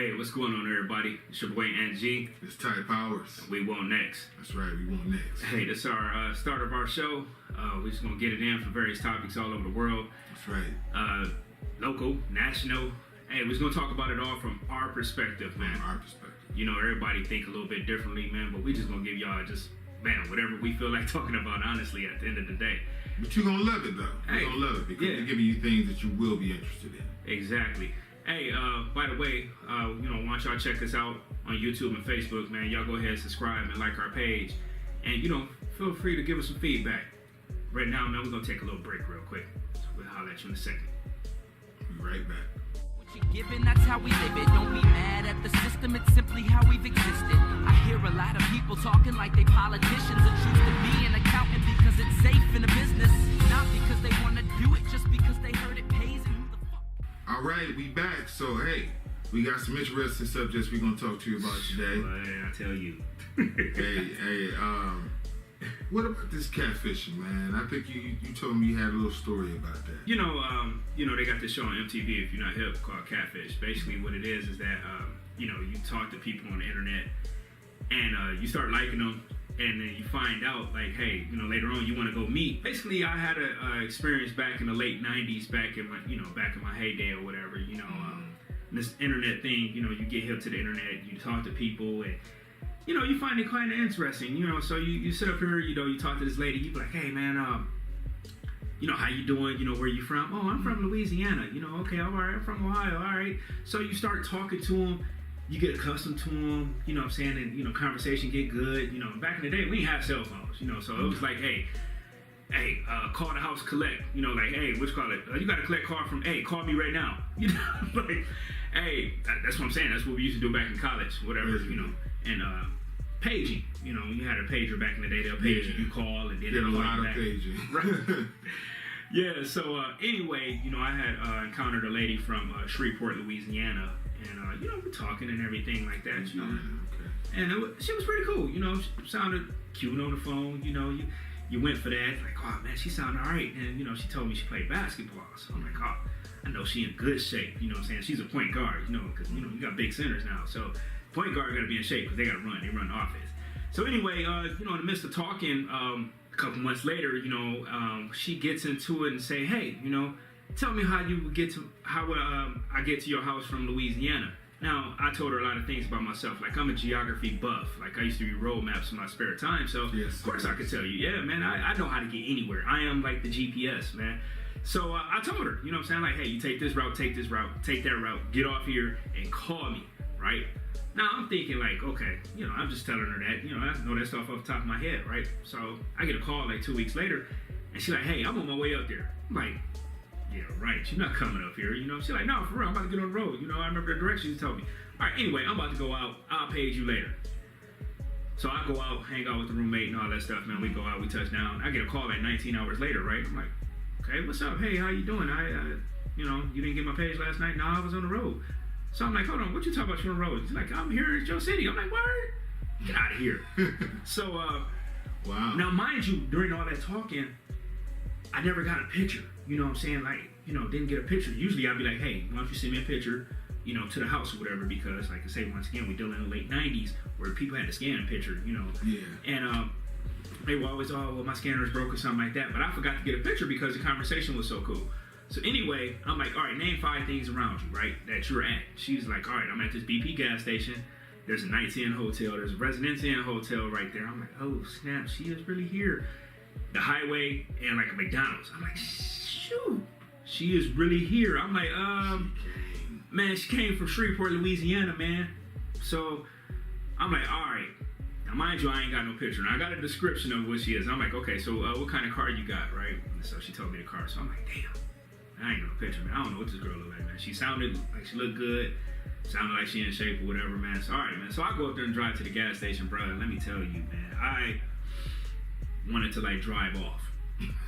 Hey, what's going on, everybody? It's your boy Ant G. It's Ty Powers. We want next. That's right, we want next. Hey, this is our start of our show. We're just gonna get it in for various topics all over the world. That's right. Local, national. Hey, we're just gonna talk about it all from our perspective, man. From our perspective. You know, everybody think a little bit differently, man, but we just gonna give y'all just, man, whatever we feel like talking about, honestly, at the end of the day. But you're gonna love it, though. You're gonna love it because they're giving you things that you will be interested in. Exactly. Hey, by the way, why don't y'all check us out on YouTube and Facebook, man. Y'all go ahead and subscribe and like our page. And, feel free to give us some feedback. Right now, man, we're going to take a little break real quick. So we'll holler at you in a second. Be right back. What you're giving, that's how we live it. Don't be mad at the system, it's simply how we've existed. I hear a lot of people talking like they politicians and choose to be an accountant because it's safe in a business. Not because they want to do it, just because they heard it pays and who the fuck. All right, we back. So, hey, we got some interesting subjects we're going to talk to you about today. Well, I tell you. What about this catfishing, man? I think you told me you had a little story about that. They got this show on MTV, if you're not hip, called Catfish. Basically what it is that, you talk to people on the internet and you start liking them. And then you find out, like, hey, later on you want to go meet. Basically, I had a experience back in the late '90s, back in my heyday or whatever. This internet thing. You get hip to the internet. You talk to people, and you find it kind of interesting. So you sit up here. You talk to this lady. You be like, hey, man, how you doing? Where you from? Oh, I'm from Louisiana. Okay, all right. I'm from Ohio. All right. So you start talking to them. You get accustomed to them, you know what I'm saying, and, conversation get good. Back in the day, we didn't have cell phones, so it was like, hey, call the house, collect, like, hey, which call it? You got to collect call from, hey, call me right now. Like, hey, that's what I'm saying. That's what we used to do back in college, whatever, and paging, you had a pager back in the day. They'll page you, you call, and then did a they'll lot call of you paging. back. Right. Yeah, so anyway, I had encountered a lady from Shreveport, Louisiana. And, we're talking and everything like that, Okay. And she was pretty cool, she sounded cute on the phone, you went for that, like, oh, man, she sounded all right. And, she told me she played basketball. So I'm like, oh, I know she in good shape, what I'm saying? She's a point guard, because, you got big centers now. So point guard got to be in shape because they got to run. They run the offense. So anyway, in the midst of talking, a couple months later, she gets into it and say, hey, tell me how I get to your house from Louisiana. Now, I told her a lot of things about myself. Like, I'm a geography buff. Like, I used to do road maps in my spare time. So, yes, of course, I could tell you, yeah, man, I know how to get anywhere. I am like the GPS, man. So, I told her, what I'm saying? Like, hey, you take this route, take that route, get off here and call me, right? Now, I'm thinking, like, okay, I'm just telling her that. I know that stuff off the top of my head, right? So, I get a call like 2 weeks later, and she's like, hey, I'm on my way up there. I'm like, yeah, right. She's not coming up here, She's like, no, for real, I'm about to get on the road. I remember the directions you told me. All right, anyway, I'm about to go out. I'll page you later. So I go out, hang out with the roommate and all that stuff, man. We go out, we touch down. I get a call like 19 hours later, right? I'm like, okay, what's up? Hey, how you doing? You didn't get my page last night? No, I was on the road. So I'm like, hold on, what you talking about you on the road? He's like, I'm here in your city. I'm like, word? Get out of here. So, wow. Now, mind you, during all that talking, I never got a picture. You know what I'm saying? Like, didn't get a picture. Usually I'd be like, hey, why don't you send me a picture, to the house or whatever, because, like I say, once again, we're dealing in the late 90s where people had to scan a picture, Yeah. And they were always, oh, well, my scanner is broke or something like that. But I forgot to get a picture because the conversation was so cool. So anyway, I'm like, all right, name 5 things around you, right, that you're at. She's like, all right, I'm at this BP gas station. There's a Nights Inn hotel. There's a Residence Inn hotel right there. I'm like, oh, snap, she is really here. The highway and like a McDonald's. I'm like, shoot, she is really here. I'm like, man, she came from Shreveport, Louisiana, man. So I'm like, all right. Now, mind you, I ain't got no picture. Now, I got a description of what she is. I'm like, okay, so what kind of car you got, right? And so she told me the car. So I'm like, damn, I ain't got no picture, man. I don't know what this girl looked like, man. She sounded like she looked good. Sounded like she in shape or whatever, man. So all right, man. So I go up there and drive to the gas station, brother. Let me tell you, man, I wanted to like drive off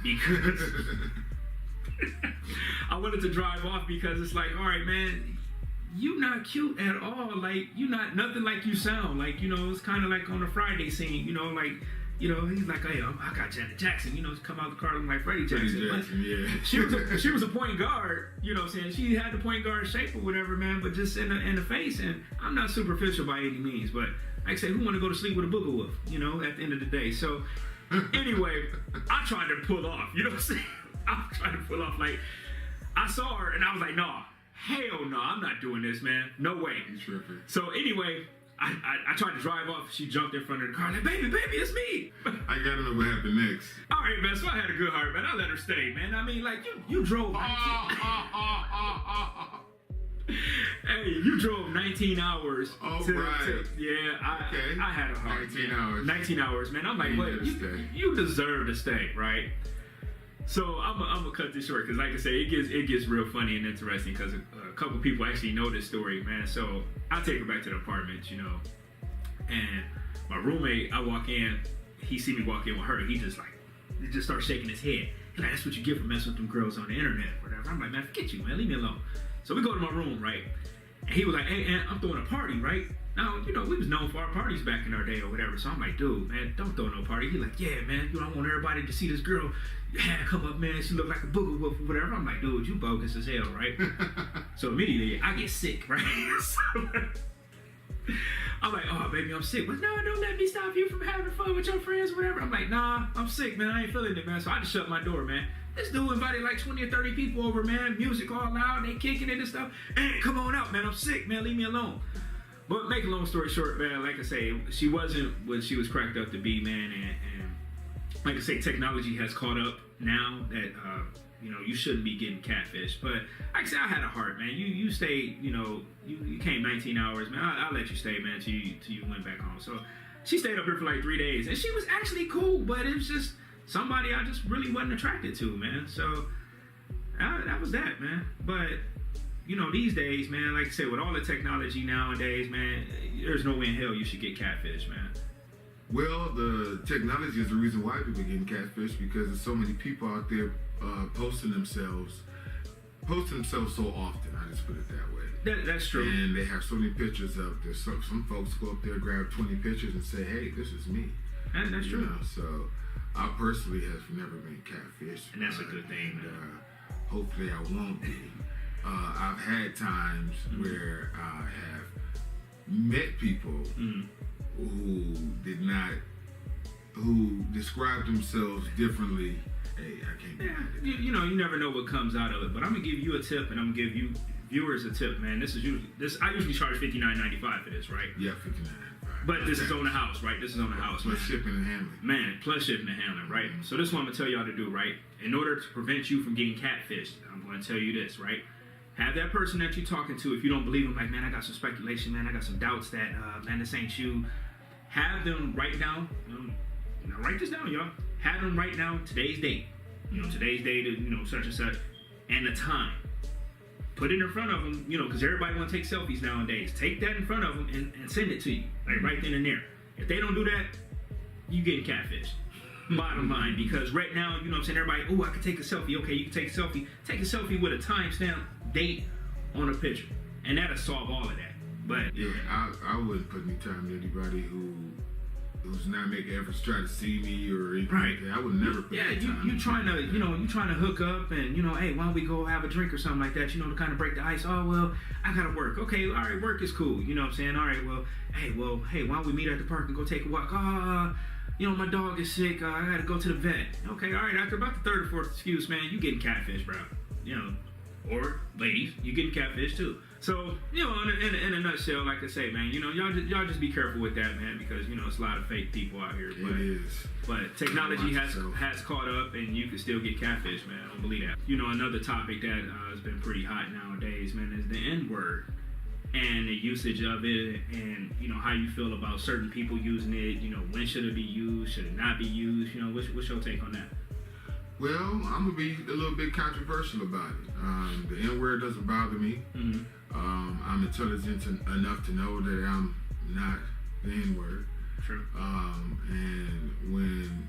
because I wanted to drive off because it's like, all right, man, you not cute at all. Like, you not nothing like you sound. Like, it's kind of like on the Friday scene, like you know, he's like, hey, I got Janet Jackson, you know, come out the car looking like Freddie Jackson. Yeah. She was a point guard, you know what I'm saying? She had the point guard shape or whatever, man, but just in the face. And I'm not superficial by any means, but like I say, who want to go to sleep with a booger wolf, you know, at the end of the day? So anyway, I tried to pull off, you know what I'm saying? I tried to pull off, like, I saw her and I was like, no, hell no, I'm not doing this, man. No way. So anyway, I tried to drive off. She jumped in front of the car like, baby, it's me. I gotta know what happened next. All right, man. So I had a good heart, man. I let her stay, man. I mean, like, you drove 19... Hey, you drove 19 hours. I had a heart. 19 hours. 19 hours, man. I'm like, what? You deserve to stay, right? So I'm gonna cut this short because, like I say, it gets real funny and interesting because a couple people actually know this story, man. So I take her back to the apartment, you know, and my roommate, I walk in, he see me walk in with her, he just starts shaking his head. He's like, that's what you get for messing with them girls on the internet, or whatever. I'm like, man, forget you, man, leave me alone. So we go to my room, right? And he was like, hey, Aunt, I'm throwing a party, right? Now, you know, we was known for our parties back in our day or whatever. So I'm like, dude, man, don't throw no party. He's like, yeah, man, you know, I want everybody to see this girl. You had to come up, man. She looked like a booger wolf or whatever. I'm like, dude, you bogus as hell, right? So immediately I get sick, right? So I'm like, oh, baby, I'm sick. But no, don't let me stop you from having fun with your friends or whatever. I'm like, nah, I'm sick, man. I ain't feeling it, man. So I just shut my door, man. This dude invited like 20 or 30 people over, man. Music all loud. They kicking it and stuff. Hey, come on out, man. I'm sick, man. Leave me alone. But make a long story short, man, like I say, she wasn't what she was cracked up to be, man. And like I say, technology has caught up now that, you know, you shouldn't be getting catfish. But like I say, I had a heart, man. You stayed, you know, you came 19 hours, man. I'll let you stay, man, till you went back home. So she stayed up here for like 3 days. And she was actually cool, but it was just somebody I just really wasn't attracted to, man. So that was that, man. But you know, these days, man, like I said, with all the technology nowadays, man, there's no way in hell you should get catfish, man. Well, the technology is the reason why people are getting catfish because there's so many people out there posting themselves so often. I just put it that way. That's true. And they have so many pictures up there. Some folks go up there, grab 20 pictures and say, hey, this is me. That's true. Know? So I personally have never been catfished. And that's a good thing, man. Hopefully I won't be. I've had times where I have met people who describe themselves differently. Hey, I can't do that. You know, you never know what comes out of it. But I'm gonna give you a tip, and I'm gonna give you viewers a tip, man. I usually charge $59.95 for this, right? Yeah, $59.95. But this is on the house, right? This is on the house. Plus shipping and handling. Man, plus shipping and handling, right? So this is what I'm gonna tell y'all to do, right? In order to prevent you from getting catfished, I'm gonna tell you this, right? Have that person that you're talking to, if you don't believe them, like, man, I got some speculation, man, I got some doubts that, man, this ain't you. Have them write down, now write this down, y'all. Have them write down today's date. You know, today's date, you know, such and such, and the time. Put it in front of them, you know, because everybody want to take selfies nowadays. Take that in front of them and send it to you, like right then and there. If they don't do that, you getting catfished. Bottom line, because right now, you know what I'm saying, everybody, oh, I can take a selfie. Okay, you can take a selfie. Take a selfie with a timestamp date on a picture, and that'll solve all of that. But yeah, I wouldn't put any time to anybody who's not making efforts to try to see me or anything like that. I would never put any time. you trying to hook up and, you know, hey, why don't we go have a drink or something like that, you know, to kind of break the ice. Oh, well, I gotta work. Okay, all right, work is cool. You know what I'm saying? All right, well, hey, why don't we meet at the park and go take a walk? You know, my dog is sick. I gotta go to the vet. Okay, all right, after about the third or fourth excuse, man, you getting catfish, bro. You know, or ladies, you getting catfish too. So, you know, in a nutshell, like I say, man, you know, y'all just be careful with that, man, because, you know, it's a lot of fake people out here. But, it is. But technology has caught up, and you can still get catfish, man. I don't believe that. You know, another topic that has been pretty hot nowadays, man, is the N-word and the usage of it, and, you know, how you feel about certain people using it. You know, when should it be used? Should it not be used? You know, what's your take on that? Well, I'm gonna be a little bit controversial about it. The N-word doesn't bother me. Mm-hmm. I'm intelligent enough to know that I'm not the N-word. True. And when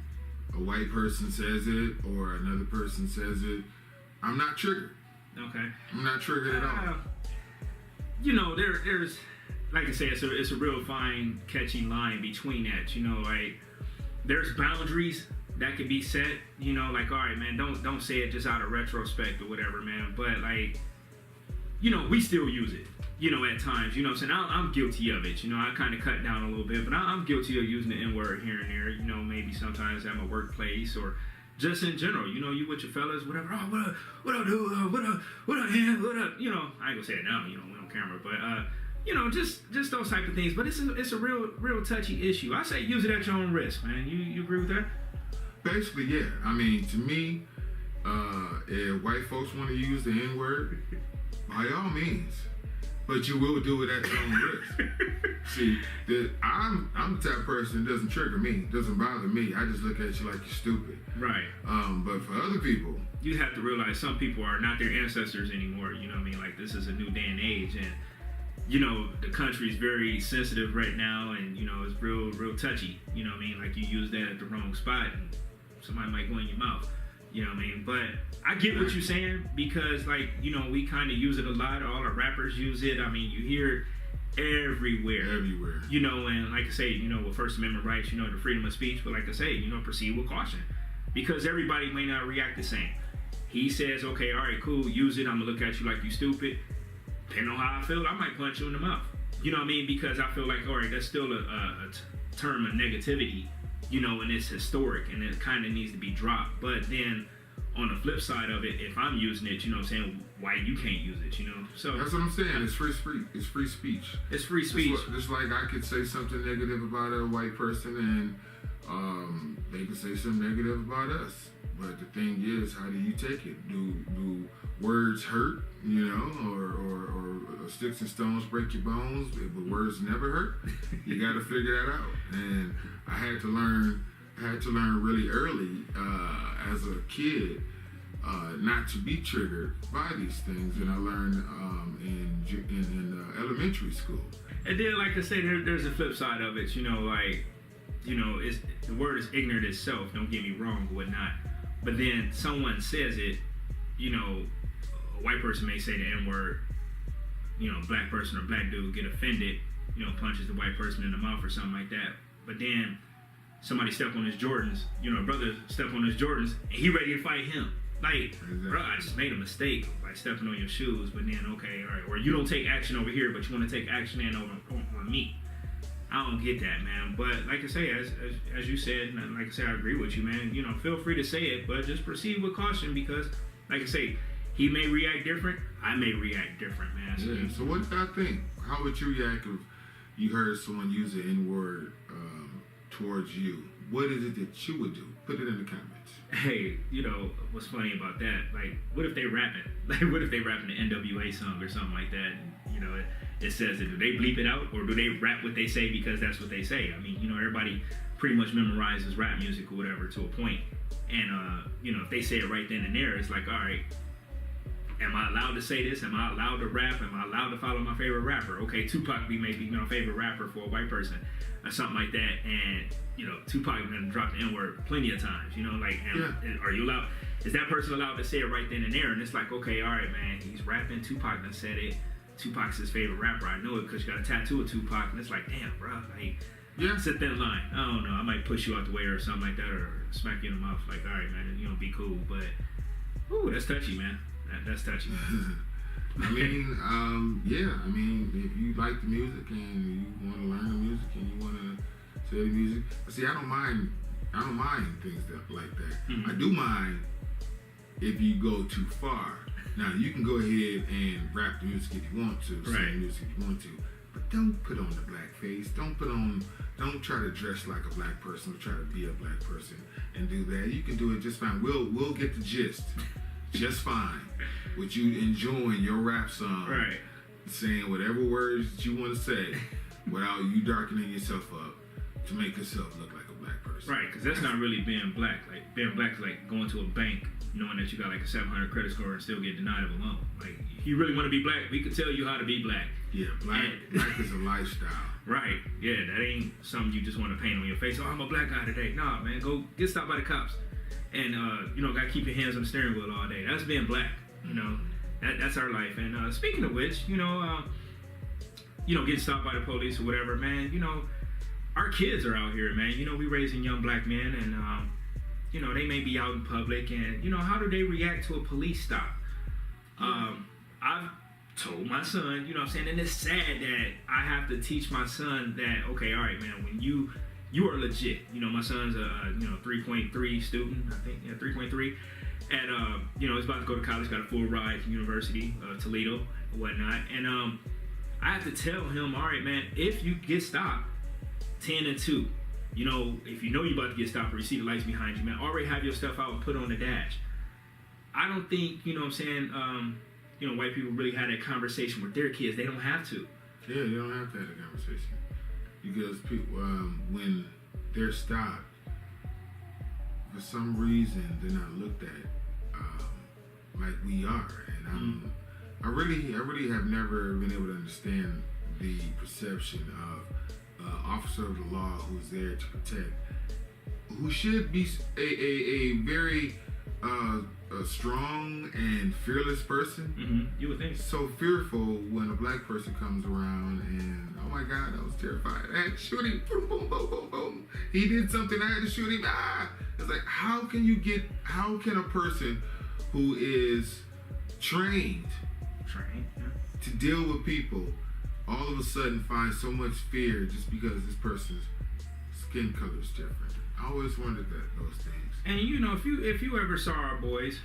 a white person says it or another person says it, I'm not triggered. Okay. I'm not triggered at all. You know, there's, like I said, it's a real fine, catchy line between that. You know, like, there's boundaries that could be set, you know, like, all right, man, don't say it just out of retrospect or whatever, man. But like, you know, we still use it, you know, at times, you know what I'm saying? I'm guilty of it, you know, I kind of cut down a little bit, but I'm guilty of using the N-word here and there, you know, maybe sometimes at my workplace or just in general, you know, you with your fellas, whatever, oh, what up, dude, what up, man, what up, you know, I ain't gonna say it now, you know, we're on camera, but, you know, just those type of things, but it's a real touchy issue. I say use it at your own risk, man. You agree with that? Basically, yeah. I mean, to me, if white folks want to use the N-word, by all means, but you will do it at your own risk. See, I'm the type of person that doesn't trigger me, doesn't bother me. I just look at you like you're stupid. Right. But for other people, you have to realize some people are not their ancestors anymore. You know what I mean? Like, this is a new day and age, and you know, the country's very sensitive right now, and you know, it's real touchy. You know what I mean? Like, you use that at the wrong spot, and somebody might go in your mouth. You know what I mean? But I get what you're saying, because like, you know, we kind of use it a lot. All our rappers use it. I mean, you hear it everywhere. You know, and like I say, you know, with First Amendment rights, you know, the freedom of speech. But like I say, you know, proceed with caution, because everybody may not react the same. He says, okay, all right, cool, use it. I'm gonna look at you like you stupid. Depending on how I feel, I might punch you in the mouth. You know what I mean? Because I feel like, all right, that's still a term of negativity, you know, and it's historic, and it kind of needs to be dropped. But then on the flip side of it, if I'm using it, you know what I'm saying, why you can't use it, you know? So that's what I'm saying. It's free speech. It's free speech. It's free speech. Just like I could say something negative about a white person, and they could say something negative about us. But the thing is, how do you take it? Do words hurt, you know, or sticks and stones break your bones, but words never hurt? You got to figure that out. And I had to learn really early as a kid not to be triggered by these things, and I learned in elementary school. And then, like I say, there's a flip side of it, you know, like, you know, the word is ignorant itself, don't get me wrong, or whatnot. But then someone says it, you know, a white person may say the N-word, you know, black person or black dude get offended, you know, punches the white person in the mouth or something like that. But then somebody step on his Jordans, you know, a brother step on his Jordans, and he ready to fight him. Like, exactly. Bro, I just made a mistake by stepping on your shoes, but then, okay, all right, or you don't take action over here, but you want to take action on me. I don't get that, man. But like I say, as you said, and like I said, I agree with you, man. You know, feel free to say it, but just proceed with caution, because, like I say, he may react different. I may react different, man. So, yeah. So what do I think? How would you react if you heard someone use the N-word towards you? What is it that you would do? Put it in the comments. Hey, you know, what's funny about that? Like, what if they rapping? Like, what if they rapping an NWA song or something like that? And, you know, it says it. Do they bleep it out, or do they rap what they say because that's what they say? I mean, you know, everybody pretty much memorizes rap music or whatever to a point. And, you know, if they say it right then and there, it's like, all right, am I allowed to say this? Am I allowed to rap? Am I allowed to follow my favorite rapper? Okay, Tupac be maybe my favorite rapper for a white person or something like that. And, you know, Tupac done dropped the N-word plenty of times, you know, like, are you allowed, is that person allowed to say it right then and there? And it's like, okay, all right, man, he's rapping, Tupac done said it, Tupac's his favorite rapper, I know it because you got a tattoo of Tupac, and it's like, damn, bro, like, it's a thin line. I don't know, I might push you out the way or something like that, or smack you in the mouth, like, all right, man, you know, be cool, but, ooh, that's touchy, man, that's touchy. I mean, yeah, I mean, if you like the music and you want to learn the music and you want to say the music, see, I don't mind things like that. Mm-hmm. I do mind if you go too far. Now, you can go ahead and rap the music if you want to, sing the music if you want to, but don't put on the black face. Don't try to dress like a black person or try to be a black person and do that. You can do it just fine. We'll get the gist just fine with you enjoying your rap song, saying whatever words that you want to say without you darkening yourself up to make yourself look like a black person. Right, because that's not really being black. Like, being black is like going to a bank knowing that you got like a 700 credit score and still get denied of a loan. Like, if you really want to be black, we could tell you how to be black. Yeah, black is a lifestyle. Right, yeah, that ain't something you just want to paint on your face. Oh, I'm a black guy today. Nah, man, go get stopped by the cops. And, you know, got to keep your hands on the steering wheel all day. That's being black, you know. That's our life. And speaking of which, you know, getting stopped by the police or whatever, man, you know, our kids are out here, man. You know, we raising young black men, and you know, they may be out in public, and you know, how do they react to a police stop? I've told my son, you know what I'm saying, and it's sad that I have to teach my son that, okay, all right, man, when you are legit. You know, my son's a 3.3 student, I think, 3.3, and you know, he's about to go to college, got a full ride to University of Toledo and whatnot, and I have to tell him, all right, man, if you get stopped, 10 and 2, you know, if you know you're about to get stopped or you see the lights behind you, man, already have your stuff out and put on the dash. I don't think, you know what I'm saying, you know, white people really had that conversation with their kids. They don't have to. Yeah, they don't have to have that conversation. Because people, when they're stopped, for some reason, they're not looked at like we are. And I really have never been able to understand the perception of officer of the law who's there to protect, who should be a very a strong and fearless person. Mm-hmm. You would think. So fearful when a black person comes around and, oh my God, I was terrified. I had to shoot him. Boom, boom, boom, boom, boom. He did something, I had to shoot him. Ah! It's like, how can a person who is trained to deal with people all of a sudden find so much fear just because this person's skin color is different? I always wondered those things. And you know, if you ever saw our boys,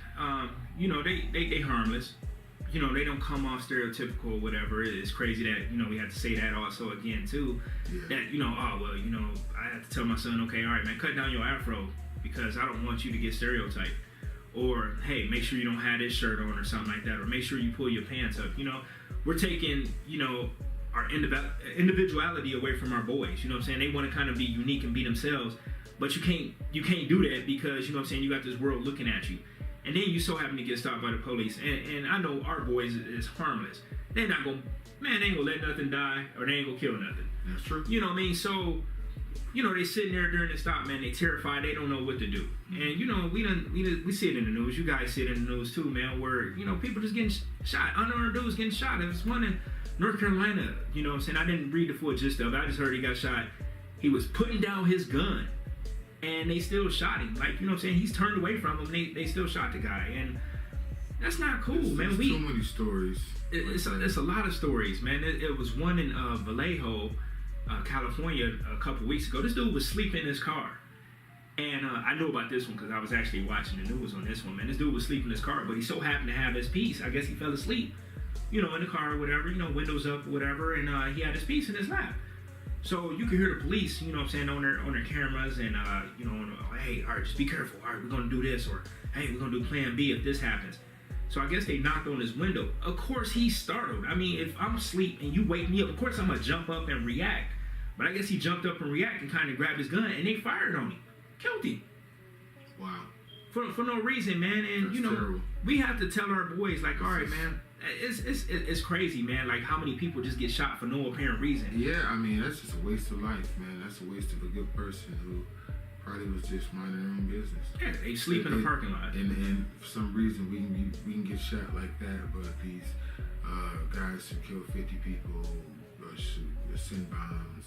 you know, they harmless. You know, they don't come off stereotypical or whatever. It's crazy that, you know, we have to say that also again too. Yeah. That, you know, oh well, you know, I have to tell my son, okay, all right, man, cut down your afro because I don't want you to get stereotyped. Or hey, make sure you don't have this shirt on or something like that. Or make sure you pull your pants up. You know, we're taking, you know, our individuality away from our boys. You know what I'm saying? They want to kind of be unique and be themselves. But you can't do that because, you know what I'm saying, you got this world looking at you. And then you so happen to get stopped by the police. And I know our boys is harmless. They're not going, man, they ain't going to let nothing die or they ain't going to kill nothing. That's true. You know what I mean? So, you know, they sitting there during the stop, man, they terrified, they don't know what to do. And, you know, we see it in the news. You guys see it in the news too, man, where, you know, people just getting shot. Unarmed dudes getting shot. There was one in North Carolina, you know what I'm saying? I didn't read the full gist of it. I just heard he got shot. He was putting down his gun. And they still shot him. Like, you know what I'm saying? He's turned away from him. They still shot the guy. And that's not cool, man. There's too many stories. It's a lot of stories, man. It was one in Vallejo, California, a couple weeks ago. This dude was sleeping in his car. And I knew about this one because I was actually watching the news on this one, man. This dude was sleeping in his car, but he so happened to have his piece. I guess he fell asleep, you know, in the car or whatever, you know, windows up or whatever. And he had his piece in his lap. So you can hear the police, you know what I'm saying, on their cameras and, you know, hey, all right, just be careful. All right, we're going to do this. Or, hey, we're going to do plan B if this happens. So I guess they knocked on his window. Of course, he's startled. I mean, if I'm asleep and you wake me up, of course I'm going to jump up and react. But I guess he jumped up and reacted and kind of grabbed his gun and they fired on him. Killed him. Wow. For no reason, man. And, That's you know, terrible. We have to tell our boys, like, all right, man. It's crazy, man. Like how many people just get shot for no apparent reason. Yeah, I mean that's just a waste of life, man. That's a waste of a good person who probably was just minding their own business. Yeah, they sleep in the parking lot. And for some reason we can get shot like that, but these guys who kill 50 people, send bombs,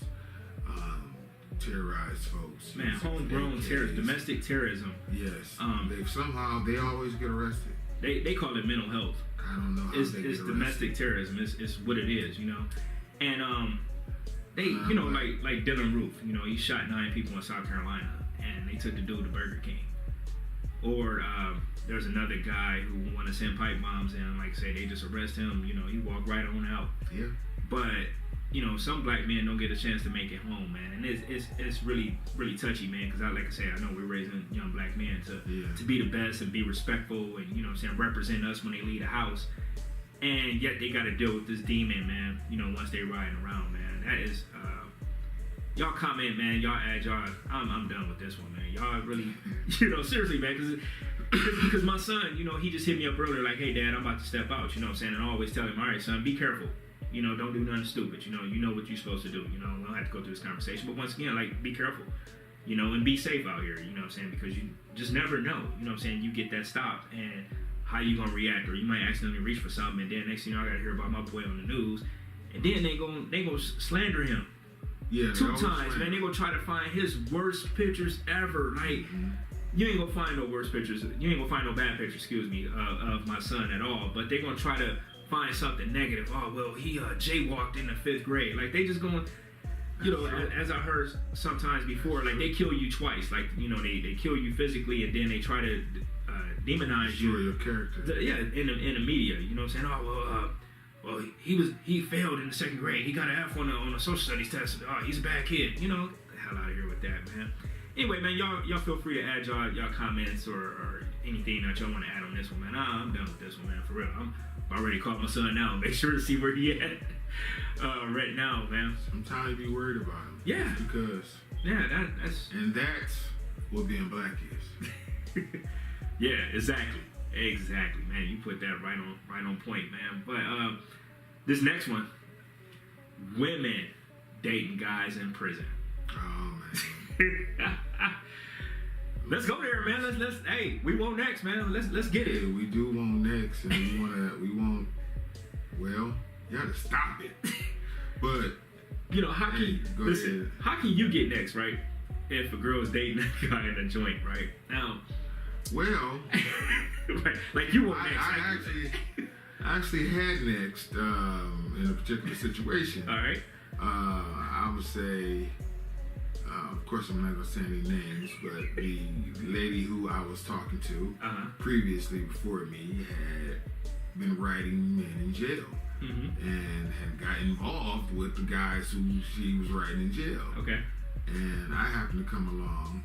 terrorize folks. Man, homegrown terrorism, domestic terrorism. Yes. They always get arrested. They call it mental health. I don't know how it's domestic terrorism. It's what it is, you know. And they, you know, like Dylan Roof, you know, he shot 9 people in South Carolina, and they took the dude to Burger King. Or there's another guy who wanted to send pipe bombs in. Like I say, they just arrest him. You know, he walked right on out. Yeah. But you know, some black men don't get a chance to make it home, man, and it's really touchy, man. Because like I said, I know we're raising young black men to be the best and be respectful, and you know, what I'm saying, represent us when they leave the house, and yet they got to deal with this demon, man. You know, once they riding around, man. That is, y'all comment, man. Y'all add y'all. I'm done with this one, man. Y'all really, you know, seriously, man, because my son, you know, he just hit me up earlier, like, hey, Dad, I'm about to step out. You know what I'm saying? And I always tell him, all right, son, be careful. You know, don't do nothing stupid. You know what you're supposed to do. You know, we don't have to go through this conversation. But once again, like, be careful. You know, and be safe out here. You know what I'm saying? Because you just never know. You know what I'm saying? You get that stopped and how you going to react. Or you might accidentally reach for something. And then next thing you know, I got to hear about my boy on the news. And then they gonna slander him. Yeah, 2 times, man. They gonna try to find his worst pictures ever. Like, you ain't gonna find no worst pictures. You ain't gonna find no bad pictures, excuse me, of my son at all. But they gonna try to find something negative. Oh, well, he jaywalked in the 5th grade. Like, they just gonna, you know, as I heard sometimes before, like, they kill you twice. Like, you know, they kill you physically, and then they try to demonize you. Your character. In the media. You know what I'm saying? Oh, well, he failed in the 2nd grade. He got an F on a social studies test. Oh, he's a bad kid. You know, get the hell out of here with that, man. Anyway, man, y'all feel free to add y'all comments or anything that y'all want to add on this one, man. I'm done with this one, man, for real. I'm already called my son now. Make sure to see where he at right now, man. Sometimes you be worried about him. Yeah. Just because. Yeah, that's... And that's what being black is. Yeah, exactly. Exactly, man. You put that right on point, man. But this next one, women dating guys in prison. Oh, man. Let's go there, man. Let's. Hey, we want next, man. Let's get it. Yeah, we do want next, and we want. Well, you gotta stop it. But you know, how can ahead. How can you get next, right? If a girl is dating a guy in a joint, right? Now, well, right, like you want next. I actually had next in a particular situation. All right. I would say. Of course, I'm not going to say any names, but the lady who I was talking to previously before me had been writing men in jail and had got involved with the guys who she was writing in jail. Okay. And I happened to come along,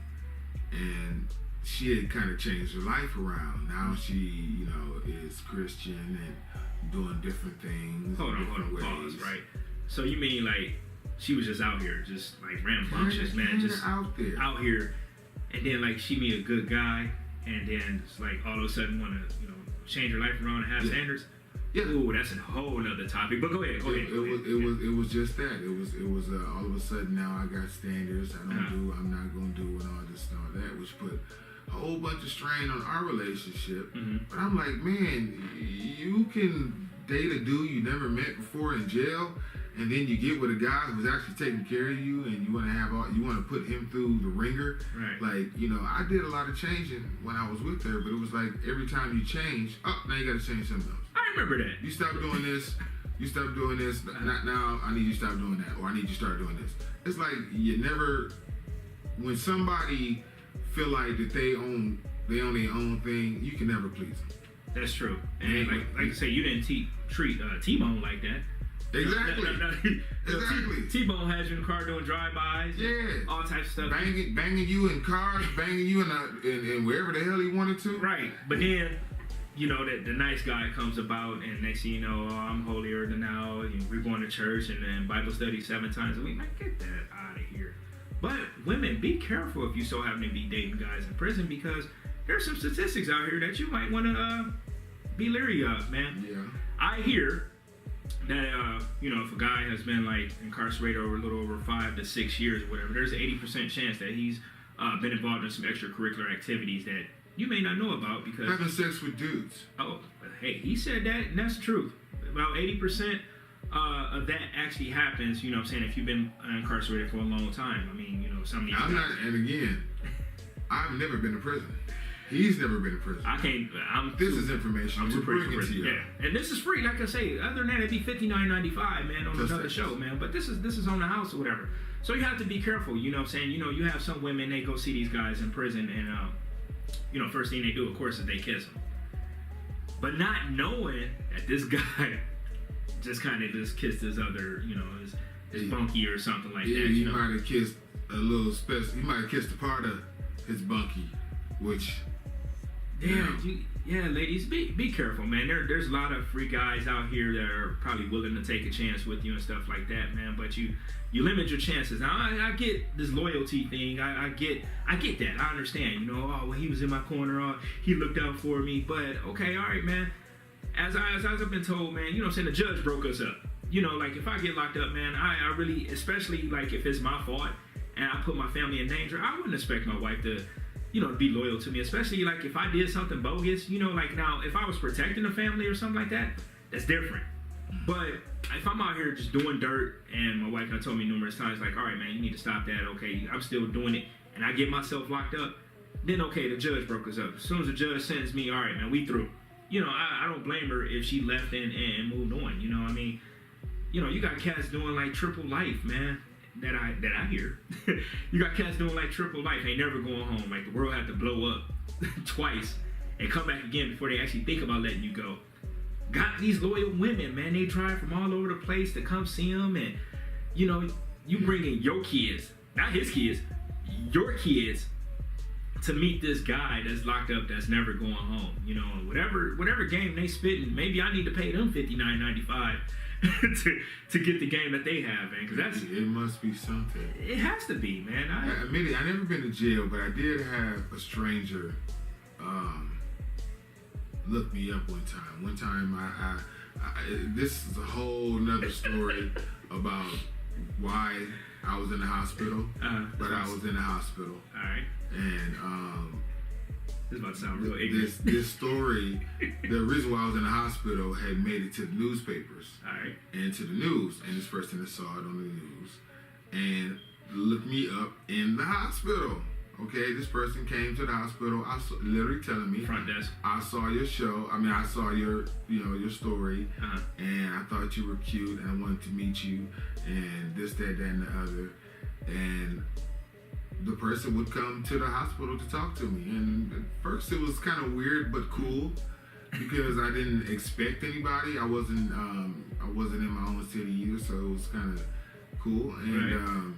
and she had kind of changed her life around. Now she, you know, is Christian and doing different things. Hold on, pause, right? So you mean like she was just out here, just like rambunctious, man, just out here, and then like she meet a good guy, and then it's like all of a sudden want to, you know, change her life around and have standards. Yeah. Ooh, that's a whole nother topic. But go ahead. It was just that. It was all of a sudden now I got standards. I'm not gonna do and all this and all that, which put a whole bunch of strain on our relationship. But I'm like, man, you can date a dude you never met before in jail, and then you get with a guy who's actually taking care of you, and you want to put him through the ringer. Right. Like, you know, I did a lot of changing when I was with her, but it was like every time you change, now you got to change something else. I remember that. You stop doing this. You stop doing this. Not now. I need you to stop doing that, or I need you to start doing this. It's like you never. When somebody feel like that they own their own thing, you can never please them. That's true. And like I say, you didn't treat T-Bone like that. Exactly. Exactly. T-Bone has you in the car doing drive-bys. Yeah. All types of stuff. Banging you in cars, banging you in wherever the hell he wanted to. Right. But then, you know, that the nice guy comes about, and next thing you know, I'm holier than thou. We're going to church and then Bible study 7 times a week. Man, get that out of here. But women, be careful if you so happen to be dating guys in prison, because there's some statistics out here that you might want to be leery of, man. Yeah. I hear that you know, if a guy has been like incarcerated over a little over 5 to 6 years or whatever, there's an 80% chance that he's been involved in some extracurricular activities that you may not know about, because having sex with dudes. Oh, hey, he said that, and that's the truth. About 80% of that actually happens. You know what I'm saying? If you've been incarcerated for a long time, I mean, you know, some of these. I'm not, and again, I've never been to prison. He's never been to prison. I can't. This is information. I'm too bringing pretty for prison. Yeah, and this is free. Like I say, other than that, it'd be $59.95, man, on another show, man. But this is on the house or whatever. So you have to be careful. You know what I'm saying? You know, you have some women, they go see these guys in prison, and you know, first thing they do, of course, is they kiss them. But not knowing that this guy just kind of just kissed his other, you know, his bunkie or something like that. He might have kissed a little special. He might have kissed a part of his bunkie, which. Yeah, ladies, be careful, man. There's a lot of free guys out here that are probably willing to take a chance with you and stuff like that, man. But you limit your chances. Now, I get this loyalty thing. I get that. I understand. You know, oh, well, he was in my corner. Oh, he looked out for me. But okay, all right, man. As I've been told, man, you know what I'm saying, the judge broke us up. You know, like if I get locked up, man, I really, especially like if it's my fault and I put my family in danger, I wouldn't expect my wife to, you know, be loyal to me, especially like if I did something bogus, you know, like now if I was protecting the family or something like that, that's different. But if I'm out here just doing dirt, and my wife had told me numerous times, like, all right, man, you need to stop that. Okay, I'm still doing it, and I get myself locked up, then okay, the judge broke us up. As soon as the judge sentenced me, all right, man, we through. You know, I don't blame her if she left and moved on. You know what I mean? You know, you got cats doing like triple life, man. That I hear. You got cats doing like triple life, ain't never going home. Like the world had to blow up twice and come back again before they actually think about letting you go. Got these loyal women, man. They drive from all over the place to come see them, and you know, you bring in your kids, not his kids, your kids, to meet this guy that's locked up that's never going home. You know, whatever game they spitting, maybe I need to pay them $59.95 to get the game that they have, man. Because that's it must be something. It has to be, man. I admit it. I never been to jail, but I did have a stranger look me up one time. One time, I this is a whole nother story about why I was in the hospital, but I was in the hospital. All right. And this is about to sound real ignorant. This story, the reason why I was in the hospital had made it to the newspapers. All right. And to the news. And this person that saw it on the news and looked me up in the hospital. Okay, this person came to the hospital. Literally telling me, front desk, I saw your show. I mean, I saw your story, and I thought you were cute, and I wanted to meet you, and this, that, and the other. And the person would come to the hospital to talk to me. And at first, it was kind of weird but cool because I didn't expect anybody. I wasn't in my own city either, so it was kind of cool. And right.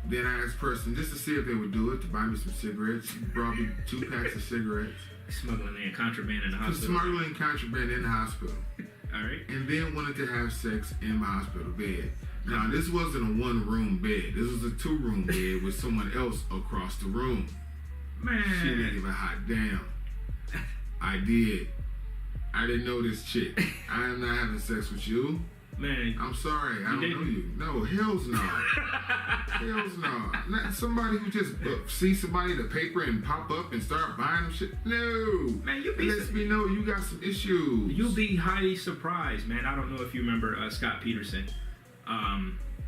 Then I asked the person just to see if they would do it, to buy me some cigarettes. He brought me 2 packs of cigarettes. Smuggling in contraband in the hospital. Smuggling contraband in the hospital. All right. And then wanted to have sex in my hospital bed. Now, this wasn't a 1-room bed. This was a 2-room bed with someone else across the room. Man. She didn't give a hot damn. I did. I didn't know this chick. I am not having sex with you. Man, I'm sorry, I don't know you. No, hell's no. Hell's no. Not somebody who just sees somebody in the paper and pop up and start buying them shit. No. Man, it lets me know you got some issues. You'll be highly surprised, man. I don't know if you remember Scott Peterson.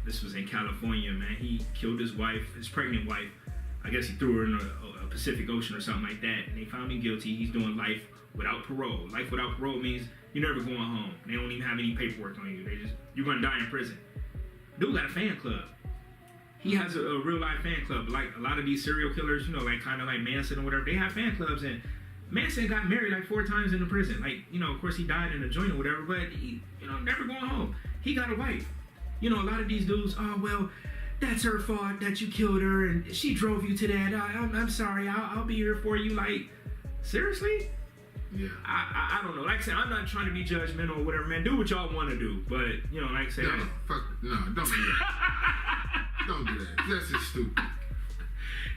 This was in California, man. He killed his wife, his pregnant wife. I guess he threw her in a Pacific Ocean or something like that. And they found him guilty. He's doing life without parole. Life without parole means you're never going home. They don't even have any paperwork on you. You're gonna die in prison. Dude got a fan club. He has a real life fan club. Like a lot of these serial killers, you know, like kind of like Manson or whatever, they have fan clubs. And Manson got married like 4 times in the prison. Like, you know, of course he died in a joint or whatever, but he, you know, never going home. He got a wife. You know, a lot of these dudes, oh, well, that's her fault that you killed her and she drove you to that. I'm sorry, I'll be here for you. Like, seriously? Yeah. I don't know. Like I said, I'm not trying to be judgmental or whatever, man. Do what y'all want to do. But, you know, like I said. No, don't do that. Don't do that. That's just stupid.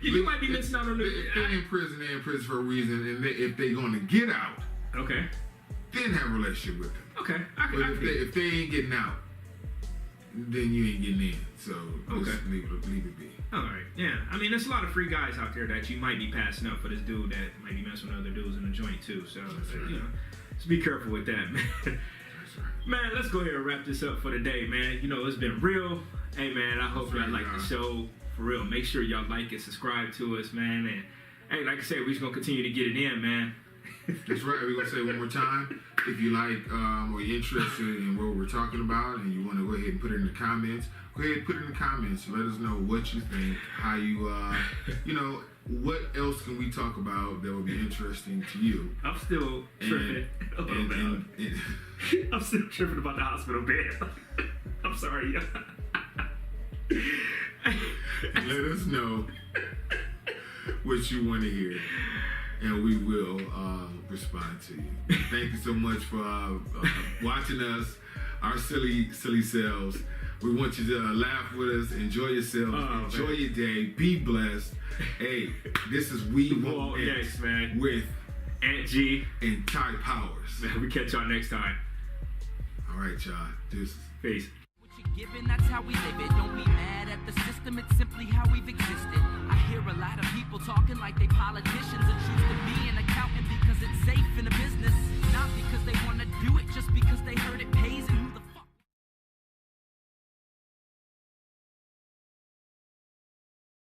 You might be missing out on the... If they're in prison, they're in prison for a reason. And if they're going to get out, okay, then have a relationship with them. Okay. If they ain't getting out, then you ain't getting in. So just leave it be. All right. Yeah. I mean, there's a lot of free guys out there that you might be passing up for this dude that might be messing with other dudes in the joint too. So, right. You know, just be careful with that, man. That's right. Man, let's go ahead and wrap this up for the day, man. You know, it's been real. Hey, man, I hope y'all like the show. For real, make sure y'all like it, subscribe to us, man. And, hey, like I said, we're just going to continue to get it in, man. That's right. We're going to say it one more time. If you like or you're interested in what we're talking about and you want to go ahead and put it in the comments, go ahead and put it in the comments. Let us know what you think, how you, you know, what else can we talk about that would be interesting to you. I'm still tripping I'm still tripping about the hospital bed. I'm sorry. Let us know what you want to hear, and we will respond to you. Thank you so much for watching us, our silly selves. We want you to laugh with us, enjoy yourself, enjoy your day, be blessed. Hey, this is We Want Next, man, with Aunt G and Ty Powers. Man, we catch y'all next time. All right, y'all. Deuces. Peace. Given, that's how we live it. Don't be mad at the system, it's simply how we've existed. I hear a lot of people talking like they politicians.